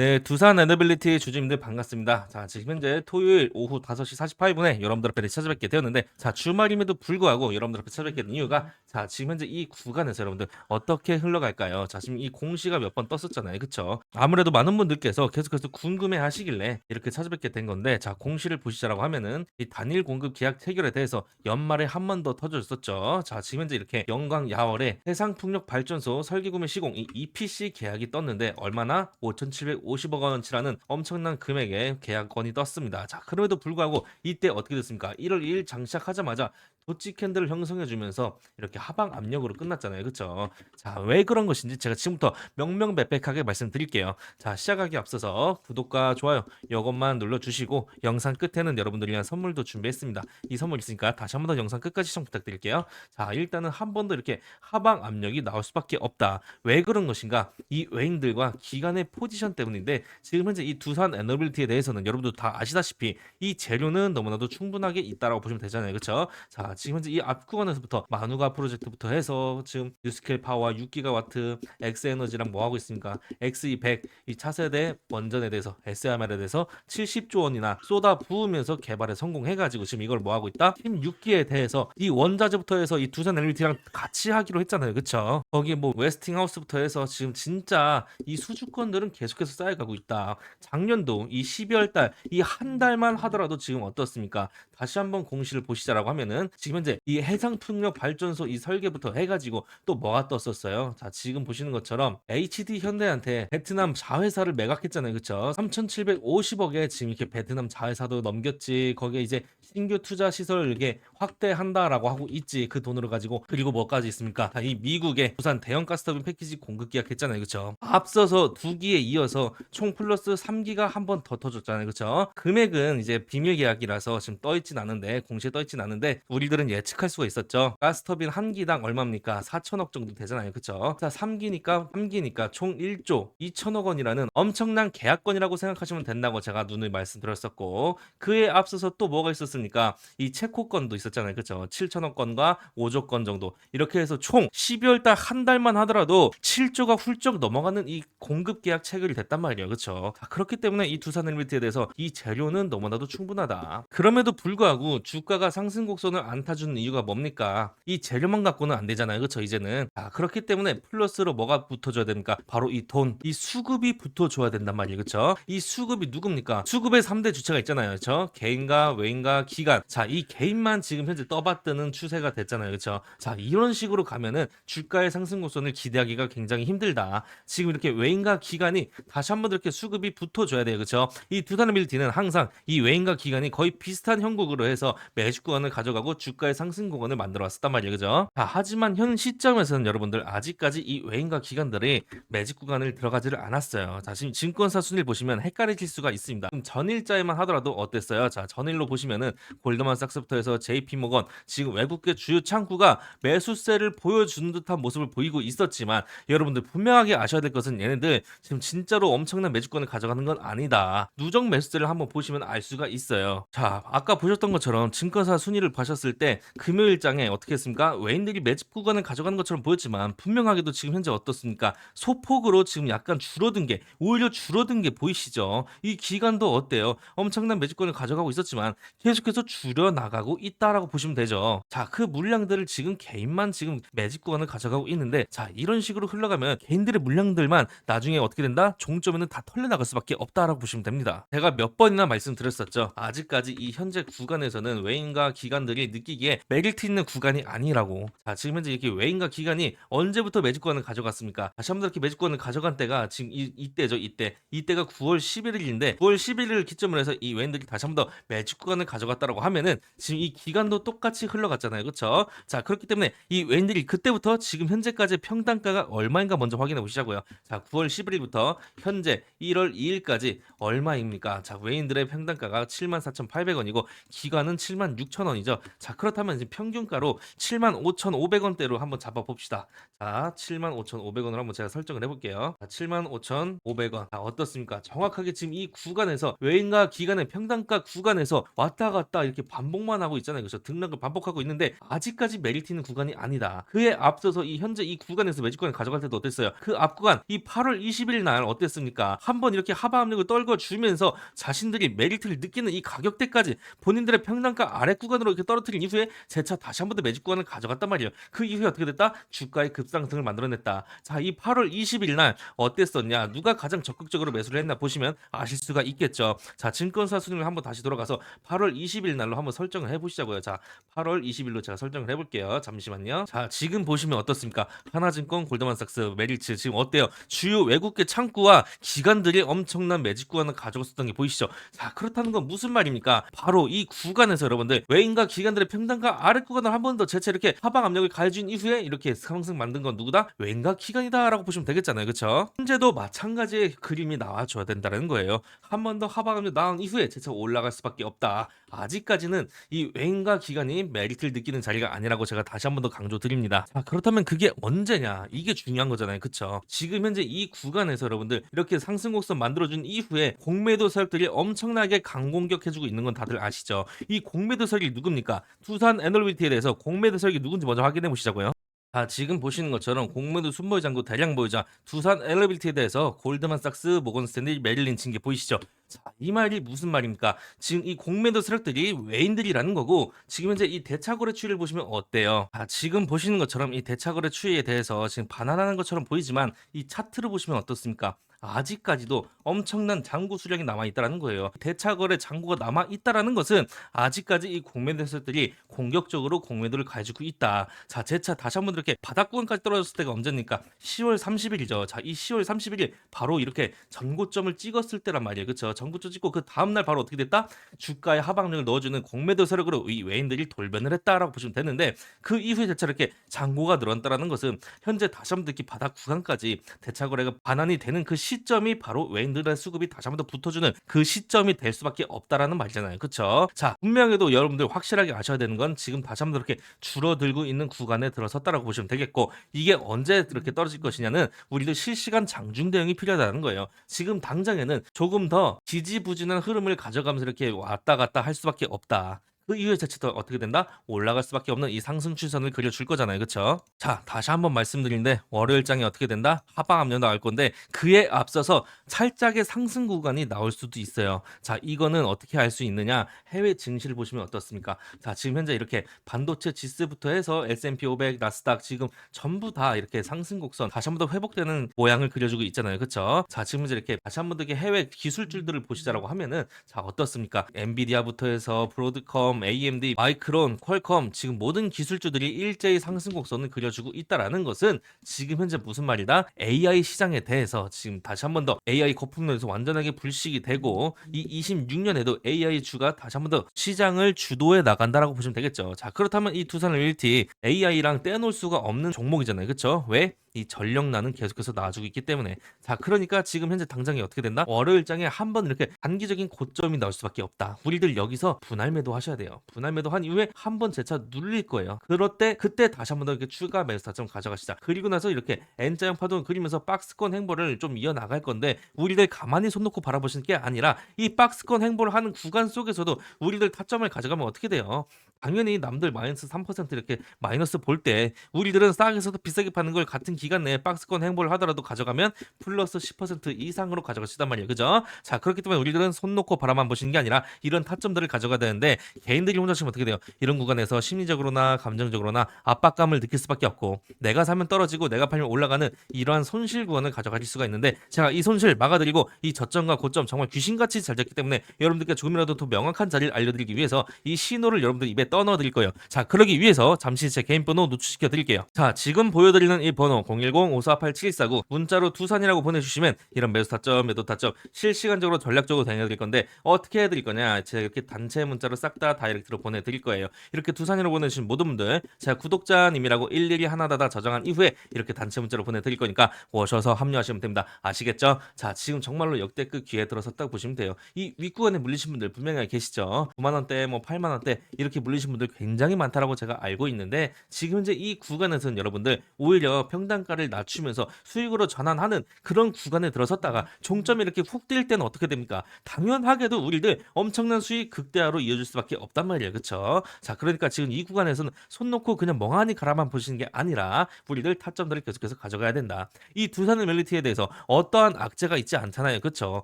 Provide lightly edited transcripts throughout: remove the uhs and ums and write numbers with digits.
네, 두산 에너빌리티 주주님들 반갑습니다. 자, 지금 현재 토요일 오후 5시 48분에 여러분들 앞에 찾아뵙게 되었는데, 자, 주말임에도 불구하고 여러분들 앞에 찾아뵙게 된 이유가, 자, 지금 현재 이 구간에서 여러분들 어떻게 흘러갈까요? 자, 지금 이 공시가 몇 번 떴었잖아요. 그쵸? 아무래도 많은 분들께서 계속해서 궁금해 하시길래 이렇게 찾아뵙게 된 건데, 자, 공시를 보시자라고 하면은 이 단일 공급 계약 체결에 대해서 연말에 한 번 더 터졌었죠. 자, 지금 현재 이렇게 영광 야월에 해상풍력발전소 설계구매 시공 이 EPC 계약이 떴는데 얼마나 5,750억 원치라는 엄청난 금액의 계약건이 떴습니다. 자, 그럼에도 불구하고 이때 어떻게 됐습니까? 1월 2일 장시작하자마자 도치 캔들을 형성해주면서 이렇게 하방 압력으로 끝났잖아요. 그쵸? 자, 왜 그런 것인지 제가 지금부터 명명백백하게 말씀드릴게요. 자, 시작하기 앞서서 구독과 좋아요 이것만 눌러주시고 영상 끝에는 여러분들을 위한 선물도 준비했습니다. 이 선물 있으니까 다시 한 번 더 영상 끝까지 시청 부탁드릴게요. 자, 일단은 한 번 더 이렇게 하방 압력이 나올 수밖에 없다. 왜 그런 것인가? 이 외인들과 기관의 포지션 때문인데 지금 현재 이 두산 에너빌티에 대해서는 여러분도 다 아시다시피 이 재료는 너무나도 충분하게 있다라고 보시면 되잖아요. 그렇죠? 자, 지금 현재 이 앞 구간에서부터 마누가 프로젝트부터 해서 지금 뉴스케일 파워 6기가와트 엑스에너지랑 뭐 하고 있습니까? XE100 이 차세대 원전에 대해서 SMR에 대해서 70조 원이나 쏟아 부으면서 개발에 성공해가지고 지금 이걸 뭐 하고 있다? 팀 6기에 대해서 이 원자재부터 해서 이 두산 에너빌티랑 같이 하기로 했잖아요. 그렇죠? 거기 뭐 웨스팅하우스부터 해서 지금 진짜 이 수주권들은 계속해서 쌓여가고 있다. 작년도 이 12월 달 이 한 달만 하더라도 지금 어떻습니까? 다시 한번 공시를 보시자라고 하면은 지금 현재 이 해상풍력 발전소 이 설계부터 해가지고 또 뭐가 떴었어요? 자, 지금 보시는 것처럼 HD 현대한테 베트남 자회사를 매각했잖아요. 그쵸? 3,750억에 지금 이렇게 베트남 자회사도 넘겼지. 거기에 이제 신규 투자 시설 이게 확대한다라고 하고 있지. 그 돈으로 가지고. 그리고 뭐까지 있습니까? 자, 이 미국의 부산 대형 가스터빈 패키지 공급 계약했잖아요. 그쵸? 앞서서 2기에 이어서 총 플러스 3기가 한 번 더 터졌잖아요. 그쵸? 금액은 이제 비밀 계약이라서 지금 떠있진 않은데 공시에 떠있진 않은데 우리들은 예측할 수가 있었죠. 가스터빈 한 기당 얼마입니까? 4천억 정도 되잖아요. 그쵸? 자, 3기니까 총 1조 2천억 원이라는 엄청난 계약건이라고 생각하시면 된다고 제가 눈을 말씀드렸었고 그에 앞서서 또 뭐가 있었습니까? 이 체코 건도 있었잖아요. 그쵸? 7천억 건과 5조 건 정도 이렇게 해서 총 12월 달 한 달만 하더라도 7조가 훌쩍 넘어가는 이 공급 계약 체결이 됐단 말이에요. 그렇죠? 그렇기 때문에 이 두산 엘리트에 대해서 이 재료는 너무나도 충분하다. 그럼에도 불구하고 주가가 상승 곡선을 안 타주는 이유가 뭡니까? 이 재료만 갖고는 안 되잖아요. 그렇죠? 이제는. 그렇기 때문에 플러스로 뭐가 붙어줘야 됩니까? 바로 이 돈, 이 수급이 붙어줘야 된단 말이에요. 그렇죠? 이 수급이 누굽니까? 수급의 3대 주체가 있잖아요. 그렇죠? 개인과 외인과 기관. 자, 이 개인만 지금 현재 떠받드는 추세가 됐잖아요. 그렇죠? 자, 이런 식으로 가면은 주가의 상승 곡선을 기대하기가 굉장히 힘들다. 지금 이렇게 외인과 기관이 다시 한번 이렇게 수급이 붙어줘야 돼요. 그렇죠? 이 두산빌티는 항상 이 외인과 기관이 거의 비슷한 형국으로 해서 매직 구간을 가져가고 주가의 상승 구간을 만들어 왔었단 말이에요. 그죠? 자, 하지만 현 시점에서는 여러분들 아직까지 이 외인과 기관들이 매직 구간을 들어가지를 않았어요. 자, 지금 증권사 순위를 보시면 헷갈리실 수가 있습니다. 그럼 전일자에만 하더라도 어땠어요? 자, 전일로 보시면은 골드만삭스부터 해서 JP모건 지금 외국계 주요 창구가 매수세를 보여주는 듯한 모습을 보이고 있었지만 여러분들 분명하게 아셔야 될 것은 얘네들 지금 진짜로 엄청난 매주권을 가져가는 건 아니다. 누적 매수세를 한번 보시면 알 수가 있어요. 자, 아까 보셨던 것처럼 증권사 순위를 보셨을 때 금요일장에 어떻게 했습니까? 외인들이 매집 구간을 가져가는 것처럼 보였지만 분명하게도 지금 현재 어떻습니까? 소폭으로 지금 약간 줄어든 게 오히려 줄어든 게 보이시죠? 이 기간도 어때요? 엄청난 매집권을 가져가고 있었지만 계속해서 줄여 나가고 있다라고 보시면 되죠. 자, 그 물량들을 지금 개인만 지금 매집 구간을 가져가고 있는데 자, 이런 식으로 흘러가면 개인들의 물량들만 나중에 어떻게 된다? 종점에는 다 털려 나갈 수밖에 없다라고 보시면 됩니다. 제가 몇 번이나 말씀드렸었죠. 아직까지 이 현재 구간에서는 외인과 기관들이 느끼기에 메리트 있는 구간이 아니라고. 자, 지금 현재 이렇게 외인과 기관이 언제부터 매집 구간을 가져갔습니까? 다시 한번 이렇게 매집 구간을 가져간 때가 지금 이때죠. 이때가 9월 11일인데 9월 11일을 기점으로 해서 이 외인들이 다시 한번 더 매집 구간을 가져갔다라고 하면은 지금 이 기간도 똑같이 흘러갔잖아요. 그렇죠? 자, 그렇기 때문에 이 외인들이 그때부터 지금 현재까지 평단가가 얼마인가 먼저 확인해 보시자고요. 자, 9월 11일부터 현재 1월 2일까지 얼마입니까? 자, 외인들의 평단가가 74,800원이고 기관은 76,000원이죠. 자, 그렇다면 이제 평균가로 75,500원대로 한번 잡아봅시다. 자, 75,500원으로 한번 제가 설정을 해볼게요. 75,500원. 어떻습니까? 정확하게 지금 이 구간에서 외인과 기관의 평단가 구간에서 왔다 갔다 이렇게 반복만 하고 있잖아요. 그렇죠? 등락을 반복하고 있는데 아직까지 메리트 있는 구간이 아니다. 그에 앞서서 이 현재 이 구간에서 매집권을 가져갈 때도 어땠어요? 그 앞 구간 이 8월 20일 날 어땠습니까? 한번 이렇게 하방 압력을 떨궈주면서 자신들이 메리트를 느끼는 이 가격대까지 본인들의 평단가 아래 구간으로 이렇게 떨어뜨린 이후에 재차 다시 한 번 더 매집 구간을 가져갔단 말이에요. 그 이후에 어떻게 됐다? 주가의 급상승을 만들어냈다. 자, 이 8월 20일 날 어땠었냐? 누가 가장 적극적으로 매수를 했나 보시면 아실 수가 있겠죠. 자, 증권사 순위를 한번 다시 돌아가서 8월 20일 날로 한번 설정을 해보시자고요. 자, 8월 20일로 제가 설정을 해볼게요. 잠시만요. 자, 지금 보시면 어떻습니까? 하나증권, 골드만삭스, 메릴츠 지금 어때요? 주요 외국계 창구와 기관들이 엄청난 매집 구간을 가져갔었던 게 보이시죠? 자, 그렇다는 건 무슨 말입니까? 바로 이 구간에서 여러분들 외인과 기관들의 평단가 아래 구간을 한 번 더 재차 이렇게 하방 압력을 가해준 이후에 이렇게 상승 만든 건 누구다? 외인과 기관이다라고 보시면 되겠잖아요. 그렇죠? 현재도 마찬가지의 그림이 나와줘야 된다는 거예요. 한 번 더 하방 압력 나온 이후에 재차 올라갈 수밖에 없다. 아직까지는 이 외인과 기관이 메리트를 느끼는 자리가 아니라고 제가 다시 한 번 더 강조드립니다. 자, 그렇다면 그게 언제냐? 이게 중요한 거잖아요. 그쵸? 지금 현재 이 구간에서 여러분들 이렇게 상승 곡선 만들어준 이후에 공매도 세력들이 엄청나게 강공격해주고 있는 건 다들 아시죠? 이 공매도 세력이 누굽니까? 두산 에너비티에 대해서 공매도 세력이 누군지 먼저 확인해 보시자고요. 자, 지금 보시는 것처럼 공매도 순보유 잔고 대량 보유자 두산 엘리빌티에 대해서 골드만삭스, 모건스탠리, 메릴린 친 게 보이시죠? 자, 이 말이 무슨 말입니까? 지금 이 공매도 세력들이 외인들이라는 거고 지금 현재 이 대차거래 추이를 보시면 어때요? 아, 지금 보시는 것처럼 이 대차거래 추이에 대해서 지금 반환하는 것처럼 보이지만 이 차트를 보시면 어떻습니까? 아직까지도 엄청난 잔고 수량이 남아 있다라는 거예요. 대차거래 잔고가 남아 있다라는 것은 아직까지 이 공매도 세력들이 공격적으로 공매도를 가지고 있다. 자, 재차 다시 한번 이렇게 바닥 구간까지 떨어졌을 때가 언제입니까? 10월 30일이죠. 자, 이 10월 31일 바로 이렇게 전고점을 찍었을 때란 말이에요. 그렇죠? 전고점 찍고 그 다음 날 바로 어떻게 됐다? 주가에 하방력을 넣어주는 공매도 세력으로 이 외인들이 돌변을 했다라고 보시면 되는데 그 이후에 재차 이렇게 잔고가 늘었다라는 것은 현재 다시 한번 이렇게 바닥 구간까지 대차거래가 반환이 되는 그 시점이 바로 외인들의 수급이 다시 한번 더 붙어주는 그 시점이 될 수밖에 없다라는 말이잖아요. 그렇죠? 자, 분명히도 여러분들 확실하게 아셔야 되는 건 지금 다시 한번 이렇게 줄어들고 있는 구간에 들어섰다라고 보시면 되겠고 이게 언제 이렇게 떨어질 것이냐는 우리도 실시간 장중 대응이 필요하다는 거예요. 지금 당장에는 조금 더 지지부진한 흐름을 가져가면서 이렇게 왔다 갔다 할 수밖에 없다. 그 이후에 자체도 어떻게 된다? 올라갈 수밖에 없는 이 상승 추선을 그려줄 거잖아요. 그렇죠? 자, 다시 한번 말씀드리는데 월요일장이 어떻게 된다? 하방 압력 나올 건데 그에 앞서서 살짝의 상승 구간이 나올 수도 있어요. 자, 이거는 어떻게 알 수 있느냐? 해외 증시를 보시면 어떻습니까? 자, 지금 현재 이렇게 반도체 지수부터 해서 S&P 500, 나스닥 지금 전부 다 이렇게 상승 곡선 다시 한번 더 회복되는 모양을 그려주고 있잖아요. 그렇죠? 자, 지금 현재 이렇게 다시 한번 더 이렇게 해외 기술주들을 보시자라고 하면은 자, 어떻습니까? 엔비디아부터 해서 브로드컴, AMD, 마이크론, 퀄컴 지금 모든 기술주들이 일제히 상승 곡선을 그려주고 있다라는 것은 지금 현재 무슨 말이다? AI 시장에 대해서 지금 다시 한 번 더 AI 거품론에서 완전하게 불식이 되고 이 26년에도 AI 주가 다시 한 번 더 시장을 주도해 나간다라고 보시면 되겠죠. 자, 그렇다면 이 두산 리얼티 AI랑 떼어놓을 수가 없는 종목이잖아요. 그렇죠? 왜? 이 전력난은 계속해서 나와주고 있기 때문에 자, 그러니까 지금 현재 당장이 어떻게 된다? 월요일장에 한번 이렇게 단기적인 고점이 나올 수밖에 없다. 우리들 여기서 분할 매도 하셔야 돼요. 분할 매도 한 이후에 한번 재차 눌릴 거예요. 그럴 때 그때 다시 한번 더 이렇게 추가 매수 타점 가져가시자. 그리고 나서 이렇게 N자형 파동 그리면서 박스권 행보를 좀 이어나갈 건데 우리들 가만히 손 놓고 바라보시는 게 아니라 이 박스권 행보를 하는 구간 속에서도 우리들 타점을 가져가면 어떻게 돼요? 당연히 남들 마이너스 3% 이렇게 마이너스 볼 때 우리들은 싸게서도 비싸게 파는 걸 같은 기간 내에 박스권 행보를 하더라도 가져가면 플러스 10% 이상으로 가져가시단 말이에요. 그죠? 자, 그렇기 때문에 우리들은 손 놓고 바라만 보시는 게 아니라 이런 타점들을 가져가야 되는데 개인들이 혼자 치면 어떻게 돼요? 이런 구간에서 심리적으로나 감정적으로나 압박감을 느낄 수밖에 없고 내가 사면 떨어지고 내가 팔면 올라가는 이러한 손실 구간을 가져가실 수가 있는데 제가 이 손실 막아드리고 이 저점과 고점 정말 귀신같이 잘 잡기 때문에 여러분들께 조금이라도 더 명확한 자리를 알려드리기 위해서 이 신호를 여러분들 입에 떠넣어 드릴 거예요. 자, 그러기 위해서 잠시 제 개인 번호 노출시켜 드릴게요. 자, 지금 보여드리는 이 번호 010-5487-149 문자로 두산이라고 보내주시면 이런 매수 타점, 매도 타점 실시간적으로 전략적으로 대응해드릴 건데 어떻게 해드릴 거냐? 제가 이렇게 단체 문자로 싹 다 다이렉트로 보내드릴 거예요. 이렇게 두산이라고 보내주신 모든 분들 제가 구독자님이라고 일일이 하나다다 저장한 이후에 이렇게 단체 문자로 보내드릴 거니까 오셔서 합류하시면 됩니다. 아시겠죠? 자, 지금 정말로 역대급 기회에 들어섰다고 보시면 돼요. 이 윗구간에 물리신 분들 분명히 계시죠? 9만 원대, 뭐 8만 원대 이렇게 물리신 분들 굉장히 많다라고 제가 알고 있는데 지금 현재 이 구간에서는 여러분들 오히려 평단가를 낮추면서 수익으로 전환하는 그런 구간에 들어섰다가 종점이 이렇게 훅 뛸 때는 어떻게 됩니까? 당연하게도 우리들 엄청난 수익 극대화로 이어질 수밖에 없단 말이에요. 그쵸? 자, 그러니까 지금 이 구간에서는 손 놓고 그냥 멍하니 가라만 보시는 게 아니라 우리들 타점들을 계속해서 가져가야 된다. 이 두산 리얼리티에 대해서 어떠한 악재가 있지 않잖아요. 그쵸?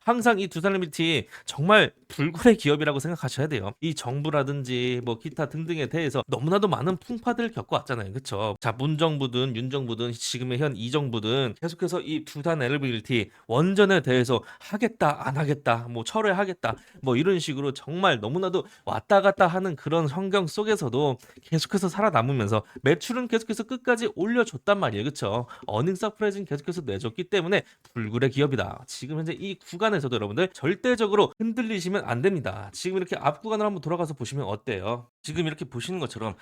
항상 이 두산 리얼리티 정말 불굴의 기업이라고 생각하셔야 돼요. 이 정부라든지 뭐 기타 등등에 대해서 너무나도 많은 풍파들을 겪어왔잖아요. 그쵸? 자, 문정부든 윤정부든 지금의 현 이정부든 계속해서 이 두산 리얼리티 원전에 대해서 하겠다 안 하겠다 뭐 철회하겠다 뭐 이런 식으로 정말 너무나도 왔다 갔다 하는 그런 환경 속에서도 계속해서 살아남으면서 매출은 계속해서 끝까지 올려줬단 말이에요. 그쵸? 어닝 서프라이즈는 계속해서 내줬기 때문에 불굴의 기업이다. 지금 현재 이 구간에서도 여러분들 절대적으로 흔들리시면 안 됩니다. 지금 이렇게 앞 구간을 한번 돌아가서 보시면 어때요? 지금 이렇게 보시는 것처럼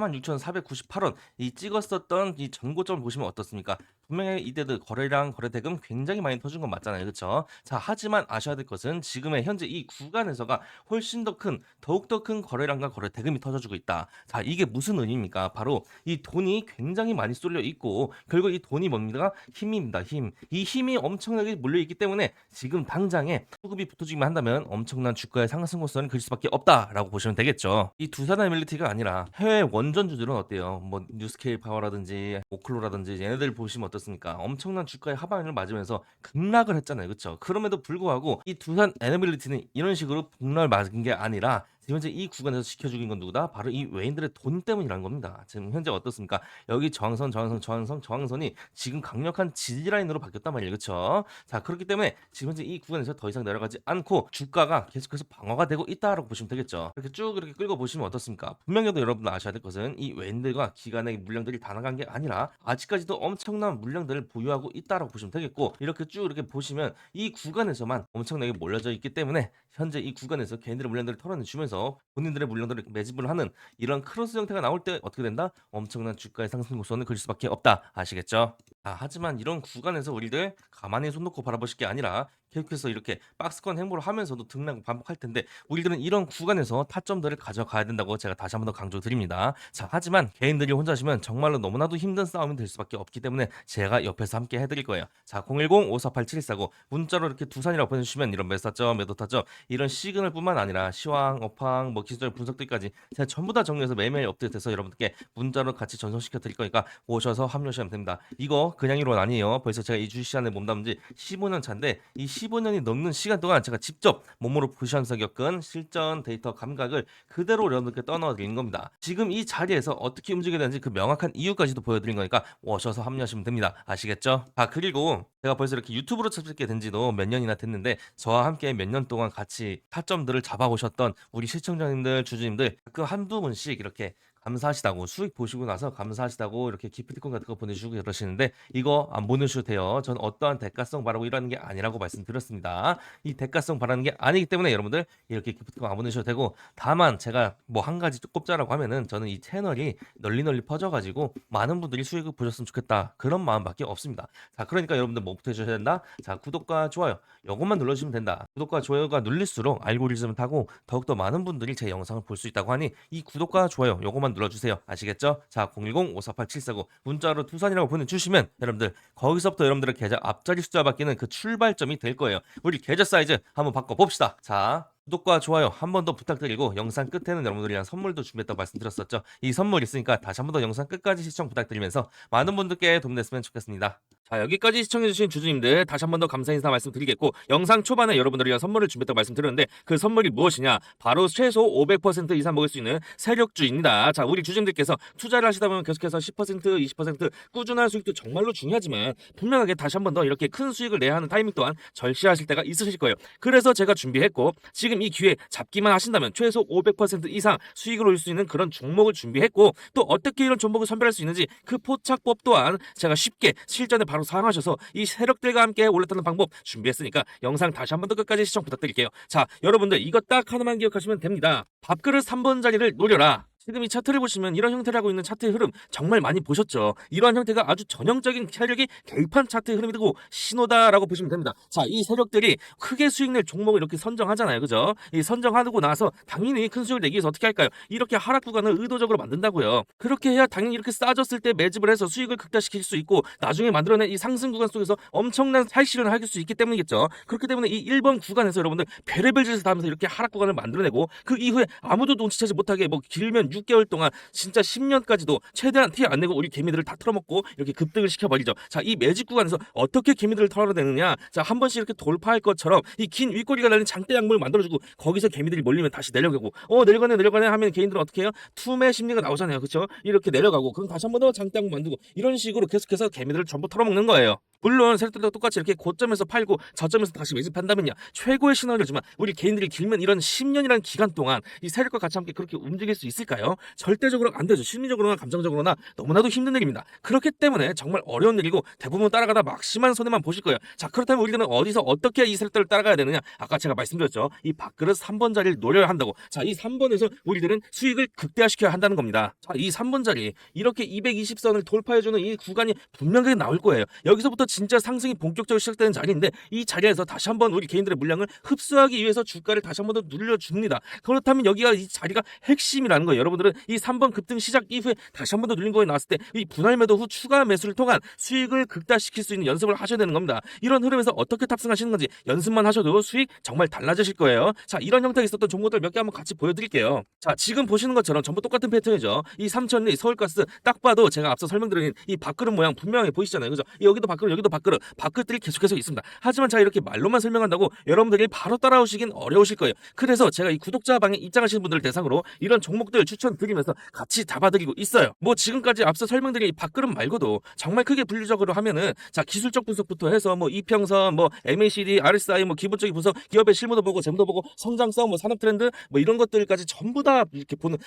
146,498원 이 찍었었던 이 전고점을 보시면 어떻습니까? 분명히 이때도 거래량 거래 대금 굉장히 많이 터준 건 맞잖아요. 그쵸? 자, 하지만 아셔야 될 것은 지금의 현재 이 구간에서가 훨씬 더 큰 더욱더 큰 거래량과 거래 대금이 터져주고 있다. 자, 이게 무슨 의미입니까? 바로 이 돈이 굉장히 많이 쏠려 있고 결국 이 돈이 뭡니까? 힘입니다. 힘. 이 힘이 엄청나게 몰려 있기 때문에 지금 당장에 수급이 붙어지기만 한다면 엄청난 주가의 상승 곡선을 그릴 수밖에 없다라고 보시면 되겠죠. 이 두산의 밀리티가 아니라 해외 원전주들은 어때요? 뭐 뉴스케일 파워라든지 오클로라든지 얘네들 보시면 어떻습니까? 엄청난 주가의 하방을 맞으면서 급락을 했잖아요. 그렇죠? 그럼에도 불구하고 이 두산 에너빌리티는 이런 식으로 폭락을 맞은 게 아니라 지금 현재 이 구간에서 지켜주긴 건 누구다? 바로 이 외인들의 돈 때문이라는 겁니다. 지금 현재 어떻습니까? 여기 저항선, 저항선, 저항선, 저항선이 지금 강력한 지지라인으로 바뀌었단 말이에요. 그렇죠? 자, 그렇기 때문에 지금 현재 이 구간에서 더 이상 내려가지 않고 주가가 계속해서 방어가 되고 있다라고 보시면 되겠죠. 이렇게 쭉 이렇게 끌고 보시면 어떻습니까? 분명히도 여러분 아셔야 될 것은 이 외인들과 기관의 물량들이 다 나간 게 아니라 아직까지도 엄청난 물량들을 보유하고 있다라고 보시면 되겠고 이렇게 쭉 이렇게 보시면 이 구간에서만 엄청나게 몰려져 있기 때문에 현재 이 구간에서 개인들의 물량들을 털어내주면서 본인들의 물량들을 매집을 하는 이런 크로스 형태가 나올 때 어떻게 된다? 엄청난 주가의 상승 곡선을 그릴 수밖에 없다. 아시겠죠? 하지만 이런 구간에서 우리들 가만히 손 놓고 바라보실 게 아니라 계속해서 이렇게 박스권 행보를 하면서도 등락 반복할 텐데 우리들은 이런 구간에서 타점들을 가져가야 된다고 제가 다시 한 번 더 강조드립니다. 자, 하지만 개인들이 혼자 하시면 정말로 너무나도 힘든 싸움이 될 수밖에 없기 때문에 제가 옆에서 함께 해드릴 거예요. 자, 010-5487-149 문자로 이렇게 두산이라고 보내주시면 이런 매수타점, 매도타점 이런 시그널뿐만 아니라 시황, 업황, 뭐 기술적 분석들까지 제가 전부 다 정리해서 매일매일 업데이트해서 여러분들께 문자로 같이 전송시켜 드릴 거니까 오셔서 합류하시면 됩니다. 이거 그냥 이론 아니에요. 벌써 제가 이 주시안에 몸담은 지 15년 차인데 이 15년이 넘는 시간 동안 제가 직접 몸으로 보시면서 겪은 실전 데이터 감각을 그대로 여러분들께 떠넣어 드리는 겁니다. 지금 이 자리에서 어떻게 움직여야 되는지 그 명확한 이유까지도 보여드린 거니까 오셔서 합류하시면 됩니다. 아시겠죠? 그리고 제가 벌써 이렇게 유튜브로 찾게 된 지도 몇 년이나 됐는데 저와 함께 몇 년 동안 같이 타점들을 잡아오셨던 우리 시청자님들, 주주님들 그 한두 분씩 이렇게 감사하시다고 수익 보시고 나서 감사하시다고 이렇게 기프티콘 같은 거 보내주고 그러시는데 이거 안 보내주셔도 돼요. 전 어떠한 대가성 바라고 이러는 게 아니라고 말씀드렸습니다. 이 대가성 바라는 게 아니기 때문에 여러분들 이렇게 기프티콘 안 보내주셔도 되고 다만 제가 뭐 한 가지 꼽자라고 하면은 저는 이 채널이 널리 퍼져가지고 많은 분들이 수익을 보셨으면 좋겠다 그런 마음밖에 없습니다. 자, 그러니까 여러분들 뭐부터 해주셔야 된다? 자, 구독과 좋아요 요것만 눌러주시면 된다. 구독과 좋아요가 눌릴수록 알고리즘을 타고 더욱더 많은 분들이 제 영상을 볼 수 있다고 하니 이 구독과 좋아요 요것만 눌러주세요. 아시겠죠? 자, 010-5487-149 문자로 두산이라고 보내주시면 여러분들 거기서부터 여러분들의 계좌 앞자리 숫자 바뀌는 그 출발점이 될 거예요. 우리 계좌 사이즈 한번 바꿔봅시다. 자, 구독과 좋아요 한 번 더 부탁드리고 영상 끝에는 여러분들이랑 선물도 준비했다고 말씀드렸었죠. 이 선물 있으니까 다시 한 번 더 영상 끝까지 시청 부탁드리면서 많은 분들께 도움됐으면 좋겠습니다. 자, 여기까지 시청해주신 주주님들 다시 한 번 더 감사 인사 말씀드리겠고, 영상 초반에 여러분들을 위한 선물을 준비했다고 말씀드렸는데 그 선물이 무엇이냐, 바로 최소 500% 이상 먹을 수 있는 세력주입니다. 자, 우리 주주님들께서 투자를 하시다 보면 계속해서 10% 20% 꾸준한 수익도 정말로 중요하지만 분명하게 다시 한 번 더 이렇게 큰 수익을 내야 하는 타이밍 또한 절실하실 때가 있으실 거예요. 그래서 제가 준비했고, 지금 이 기회에 잡기만 하신다면 최소 500% 이상 수익을 올 수 있는 그런 종목을 준비했고, 또 어떻게 이런 종목을 선별할 수 있는지 그 포착법 또한 제가 쉽게 실전에 바로 사용하셔서 이 세력들과 함께 올라타는 방법 준비했으니까 영상 다시 한 번 더 끝까지 시청 부탁드릴게요. 자, 여러분들 이거 딱 하나만 기억하시면 됩니다. 밥그릇 3번 자리를 노려라. 지금 이 차트를 보시면 이런 형태를 하고 있는 차트의 흐름 정말 많이 보셨죠? 이러한 형태가 아주 전형적인 세력이 개입한 차트의 흐름이 되고 신호다라고 보시면 됩니다. 자, 이 세력들이 크게 수익 낼 종목을 이렇게 선정하잖아요. 그죠? 이 선정하고 나서 당연히 큰 수익을 내기 위해서 어떻게 할까요? 이렇게 하락 구간을 의도적으로 만든다고요. 그렇게 해야 당연히 이렇게 싸졌을 때 매집을 해서 수익을 극대화시킬 수 있고, 나중에 만들어낸 이 상승 구간 속에서 엄청난 살실을 할 수 있기 때문이겠죠. 그렇기 때문에 이 1번 구간에서 여러분들 별의별 짓을 다 하면서 이렇게 하락 구간을 만들어내고, 그 이후에 아무도 눈치채지 못하게 뭐 길면 6개월 동안 진짜 10년까지도 최대한 티 안 내고 우리 개미들을 다 털어먹고 이렇게 급등을 시켜버리죠. 자, 이 매직 구간에서 어떻게 개미들을 털어내느냐, 자, 한 번씩 이렇게 돌파할 것처럼 이 긴 윗꼬리가 달린 장대 양물을 만들어주고, 거기서 개미들이 몰리면 다시 내려가고, 내려가네 하면 개인들은 어떻게 해요? 투매 심리가 나오잖아요. 그렇죠? 이렇게 내려가고, 그럼 다시 한 번 더 장대 양물 만들고, 이런 식으로 계속해서 개미들을 전부 털어먹는 거예요. 물론 세력들도 똑같이 이렇게 고점에서 팔고 저점에서 다시 매집한다면요, 최고의 시나리오지만 우리 개인들이 길면 이런 10년이라는 기간 동안 이 세력과 같이 함께 그렇게 움직일 수 있을까요? 절대적으로 안 되죠. 심리적으로나 감정적으로나 너무나도 힘든 일입니다. 그렇기 때문에 정말 어려운 일이고, 대부분 따라가다 막심한 손해만 보실 거예요. 자, 그렇다면 우리는 어디서 어떻게 이 세력들을 따라가야 되느냐? 아까 제가 말씀드렸죠. 이 밥그릇 3번 자리를 노려야 한다고. 자, 이 3번에서 우리들은 수익을 극대화시켜야 한다는 겁니다. 자, 이 3번 자리 이렇게 220선을 돌파해주는 이 구간이 분명하게 나올 거예요. 여기서부터 진짜 상승이 본격적으로 시작되는 자리인데, 이 자리에서 다시 한번 우리 개인들의 물량을 흡수하기 위해서 주가를 다시 한번 더 눌려줍니다. 그렇다면 여기가 이 자리가 핵심이라는 거예요. 여러분들은 이 3번 급등 시작 이후에 다시 한번 더 눌린 거에 나왔을 때 이 분할 매도 후 추가 매수를 통한 수익을 극대화시킬 수 있는 연습을 하셔야 되는 겁니다. 이런 흐름에서 어떻게 탑승하시는 건지 연습만 하셔도 수익 정말 달라지실 거예요. 자, 이런 형태가 있었던 종목들 몇 개 한번 같이 보여드릴게요. 자, 지금 보시는 것처럼 전부 똑같은 패턴이죠. 이 삼천리, 서울가스 딱 봐도 제가 앞서 설명드린 이 밥그릇 모양 분명하게 보이시잖아요. 그죠? 여기도 밥그릇, 여기도 밥그릇들이 계속해서 있습니다. 하지만 제가 이렇게 말로만 설명한다고 여러분들이 바로 따라오시긴 어려우실 거예요. 그래서 제가 이 구독자 방에 입장하시는 분들 대상으로 이런 종목들 추천드리면서 같이 잡아드리고 있어요. 뭐 지금까지 앞서 설명드린 이 밥그릇 말고도 정말 크게 분류적으로 하면은, 자, 기술적 분석부터 해서 뭐 이평선, 뭐 MACD, RSI, 뭐 기본적인 분석, 기업의 실무도 보고 재무도 보고 성장성, 뭐 산업 트렌드, 뭐 이런 것들까지 전부 다 이렇게 보는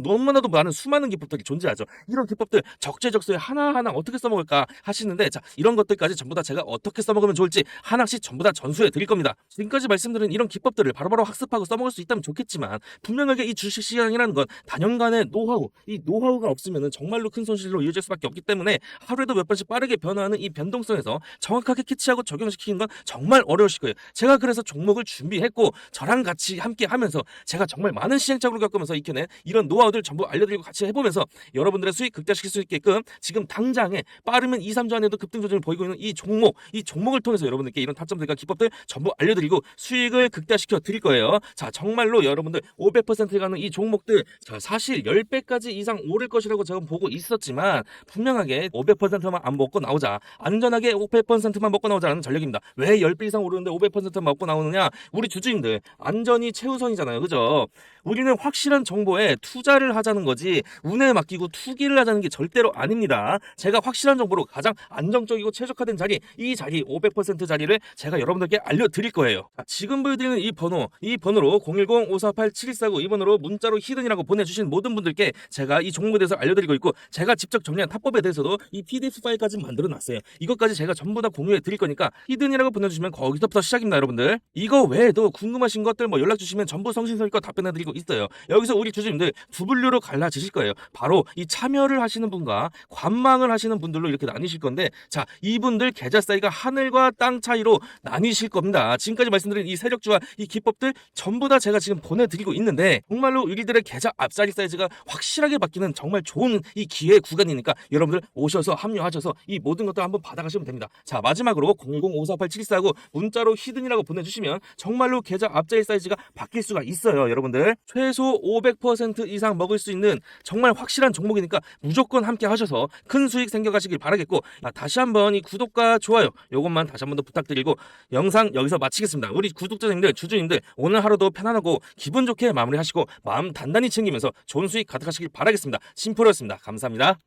너무나도 많은 수많은 기법들이 존재하죠. 이런 기법들 적재적소에 하나하나 어떻게 써먹을까 하시는데, 자, 이런 것들까지 전부 다 제가 어떻게 써먹으면 좋을지 하나씩 전부 다 전수해 드릴 겁니다. 지금까지 말씀드린 이런 기법들을 바로바로 학습하고 써먹을 수 있다면 좋겠지만, 분명하게 이 주식시장이라는 건 단연간의 노하우, 이 노하우가 없으면 정말로 큰 손실로 이어질 수밖에 없기 때문에 하루에도 몇 번씩 빠르게 변화하는 이 변동성에서 정확하게 캐치하고 적용시키는 건 정말 어려우실 거예요. 제가 그래서 종목을 준비했고, 저랑 같이 함께 하면서 제가 정말 많은 시행착오를 겪으면서 익혀낸 이런 노하우들 전부 알려드리고 같이 해보면서 여러분들의 수익 극대화시킬 수 있게끔 지금 당장에 빠르면 2, 3주 안에도 급등 조짐을 보이고 있는 이 종목을 통해서 여러분들께 이런 타점들과 기법들 전부 알려드리고 수익을 극대화시켜 드릴 거예요. 자, 정말로 여러분들 500% 가는 이 종목들, 자, 사실 10배까지 이상 오를 것이라고 제가 보고 있었지만 분명하게 500%만 안 먹고 나오자, 안전하게 500%만 먹고 나오자라는 전략입니다. 왜 10배 이상 오르는데 500%만 먹고 나오느냐? 우리 주주님들 안전이 최우선이잖아요. 그죠? 우리는 확실한 정보에 투자를 하자는 거지 운에 맡기고 투기를 하자는 게 절대로 아닙니다. 제가 확실한 정보로 가장 안정적이고 최적화된 자리, 이 자리 500% 자리를 제가 여러분들께 알려드릴 거예요. 자, 지금 보여드리는 이 번호로 010-5487-7149 이 번호로 문자로 히든이라고 보내주신 모든 분들께 제가 이 종목에 대해서 알려드리고 있고, 제가 직접 정리한 탑법에 대해서도 이 PDF 파일까지 만들어놨어요. 이것까지 제가 전부 다 공유해 드릴 거니까 히든이라고 보내주시면 거기서부터 시작입니다. 여러분들 이거 외에도 궁금하신 것들 뭐 연락 주시면 전부 성심성의껏 답변해드리고 있어요. 여기서 우리 주주님들 두 분류로 갈라지실 거예요. 바로 이 참여를 하시는 분과 관망을 하시는 분들로 이렇게 나뉘실 건데, 자, 이분들 계좌 사이가 하늘과 땅 차이로 나뉘실 겁니다. 지금까지 말씀드린 이 세력주와 이 기법들 전부 다 제가 지금 보내드리고 있는데, 정말로 우리들의 계좌 앞자리 사이즈가 확실하게 바뀌는 정말 좋은 이 기회 구간이니까 여러분들 오셔서 합류하셔서 이 모든 것들 한번 받아가시면 됩니다. 자, 마지막으로 010-5487-7149 문자로 히든이라고 보내주시면 정말로 계좌 앞자리 사이즈가 바뀔 수가 있어요. 여러분들 최소 500% 이상 먹을 수 있는 정말 확실한 종목이니까 무조건 함께 하셔서 큰 수익 생겨가시길 바라겠고, 다시 한번 이 구독과 좋아요 요것만 다시 한 번 더 부탁드리고 영상 여기서 마치겠습니다. 우리 구독자님들, 주주님들 오늘 하루도 편안하고 기분 좋게 마무리하시고 마음 단단히 챙기면서 좋은 수익 가득하시길 바라겠습니다. 심플이었습니다. 감사합니다.